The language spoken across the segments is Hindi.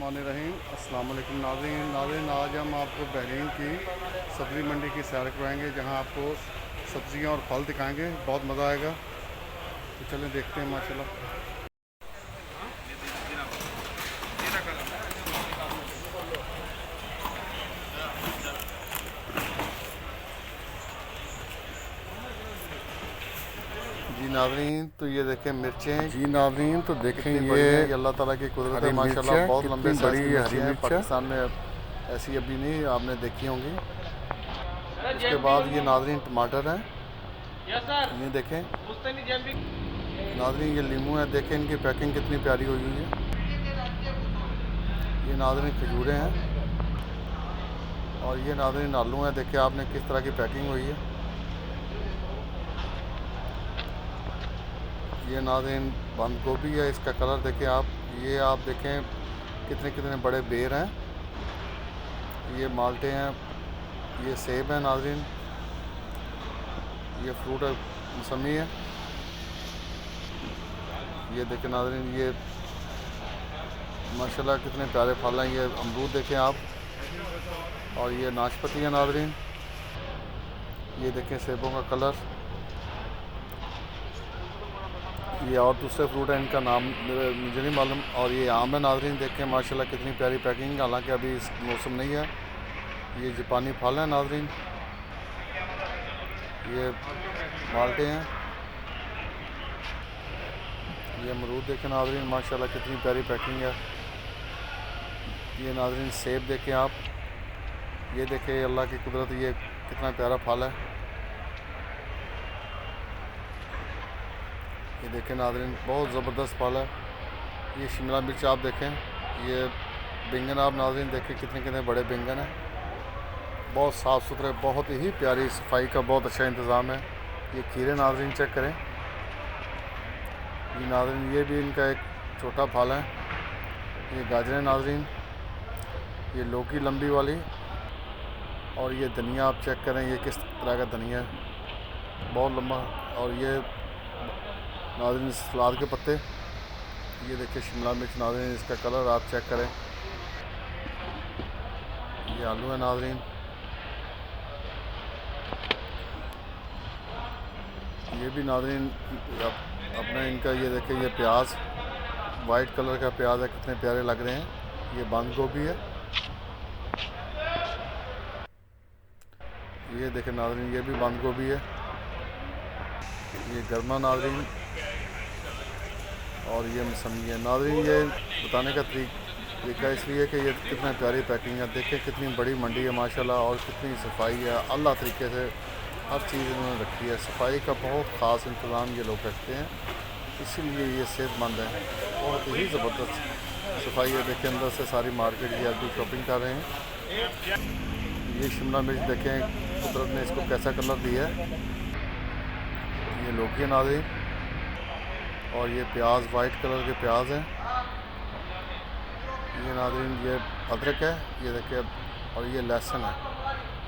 बिस्मिल्लाहिर्रहमानिर्रहीम। अस्सलाम वालेकुम नाज़रीन, आज हम आपको बहरीन की सब्ज़ी मंडी की सैर करवाएंगे, जहां आपको सब्ज़ियां और फल दिखाएंगे। बहुत मज़ा आएगा। तो चलें देखते हैं माशाल्लाह। जी नाज़रीन, तो ये देखें मिर्चें। जी नाज़रीन, तो देखें ये अल्लाह ताला की कुदरत है माशाल्लाह। बहुत लंबे साइज़ की मिर्ची है। पाकिस्तान में ऐसी अभी नहीं आपने देखी होंगी। उसके बाद ये नाज़रीन टमाटर हैं, ये देखें। नाज़रीन ये लीमू है, देखें इनकी पैकिंग कितनी प्यारी हुई हुई है। ये नाज़रीन खजूरें हैं, और ये नाज़रीन आलू हैं। देखिए आपने किस तरह की पैकिंग हुई है। ये नाज़रीन बंद गोभी है, इसका कलर देखें आप। ये आप देखें कितने कितने बड़े बेर हैं। ये माल्टे हैं, ये सेब है नाज़रीन, ये फ्रूट है, मौसमी है। ये देखें नाज़रीन, ये माशाल्लाह कितने प्यारे फल हैं। ये अमरूद देखें आप, और ये नाशपाती है नाज़रीन। ये देखें सेबों का कलर। ये और दूसरे फ्रूट हैं, इनका नाम मुझे नहीं मालूम। और ये आम है नाज़रीन, देखें माशाल्लाह कितनी प्यारी पैकिंग। हालांकि अभी इस मौसम नहीं है। ये जापानी फल है नाज़रीन, ये माल्टे हैं। ये अमरूद देखें नाज़रीन, माशाल्लाह कितनी प्यारी पैकिंग है। ये नाज़रीन सेब देखें आप, ये देखें अल्लाह की कुदरत, ये कितना प्यारा फल है। ये देखें नाज़रीन, बहुत ज़बरदस्त फल है। ये शिमला मिर्च आप देखें। ये बैंगन आप नाज़रीन देखें कितने कितने बड़े बैंगन हैं। बहुत साफ़ सुथरे, बहुत ही प्यारी सफाई का बहुत अच्छा इंतज़ाम है। ये खीरे नाज़रीन चेक करें। ये नाज़रीन ये भी इनका एक छोटा फल है। ये गाजरें नाज़रीन, ये लौकी लंबी वाली। और ये धनिया आप चेक करें, ये किस तरह का धनिया है, बहुत लंबा। और ये नाज़रीन सलाद के पत्ते। ये देखिए शिमला मिर्च नाज़रीन, इसका कलर आप चेक करें। ये आलू है नाज़रीन। ये भी नाज़रीन अपना इनका ये देखें, ये प्याज वाइट कलर का प्याज है, कितने प्यारे लग रहे हैं। ये बंद गोभी है। ये देखें नाज़रीन, ये भी बंद गोभी है। ये गर्मा नाज़रीन, और ये मौसमी है नाज़रीन। ये बताने का तरीका इसलिए कि ये कितना प्यारी पैकिंग है। देखें कितनी बड़ी मंडी है माशाल्लाह, और कितनी सफाई है। अल्लाह तरीके से हर चीज़ इन्होंने रखी है। सफाई का बहुत ख़ास इंतज़ाम ये लोग रखते हैं, इसीलिए ये सेहतमंद है। बहुत ही ज़बरदस्त सफाई है। देखें अंदर से सारी मार्केट की अभी शॉपिंग कर रहे हैं। ये शिमला मिर्च देखें कुदरत ने इसको कैसा कलर दिया है। ये लौकी है नाज़रीन, और ये प्याज वाइट कलर के प्याज हैं। ये नाज़रीन ये अदरक है, ये देखिए। और ये लहसुन है।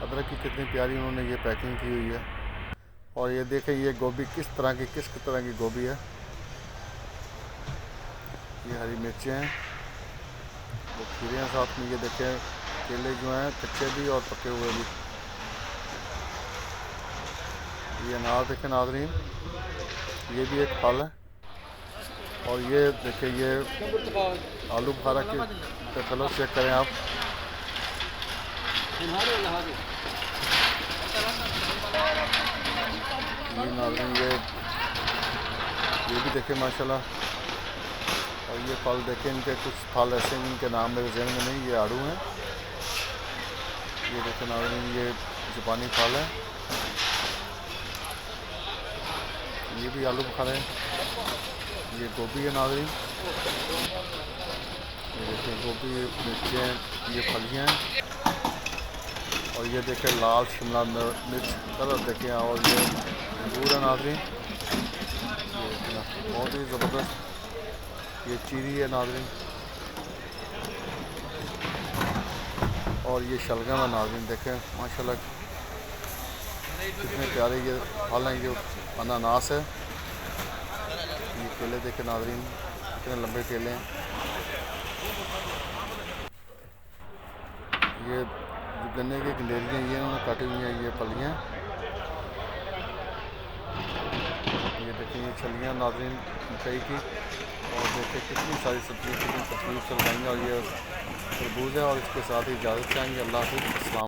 अदरक की कितनी प्यारी उन्होंने ये पैकिंग की हुई है। और ये देखें ये गोभी किस तरह की गोभी है। ये हरी मिर्चें हैं, वो खीरे हैं साथ में। ये देखें केले जो हैं, कच्चे भी और पके हुए भी। ये अनार देखें नाज़रीन, ये भी एक फल है। और ये देखिए ये आलू बुखारा के कलर चेक करें आप। ये नाज़रीन ये भी देखें माशाल्लाह। और ये फल देखें, इनके कुछ फल ऐसे हैं इनके नाम मेरे जहन में नहीं। ये आड़ू हैं। ये देखें नाज़रीन, ये जापानी फल है। ये भी आलू बुखारे हैं। ये गोभी है नाज़रीन, ये देखिए गोभी, मिर्चें, ये फलियाँ हैं। और ये देखें लाल शिमला मिर्च कलर देखें। और ये अंगूर है नाज़रीन, ये बहुत ही ज़बरदस्त। ये चीरी है नाज़रीन, और ये शलगम है नाज़रीन। देखें माशाल्लाह कितने प्यारे ये फल हैं। ये अनानास है। ये केले देखें नाज़रीन, कितने लंबे केले हैं। ये जो गन्ने की गंडेरियाँ ये उन्होंने काटी हुई हैं, ये फलियाँ। ये देखिए ये छलियाँ नाज़रीन मकई की। और देखिए कितनी सारी सब्ज़ियाँ कितनी तकलीफ से लगाएंगे। और ये तरबूज है और इसके साथ ही इजाज़त चाहेंगे। अल्लाह हाफ़िज़। अस्सलाम।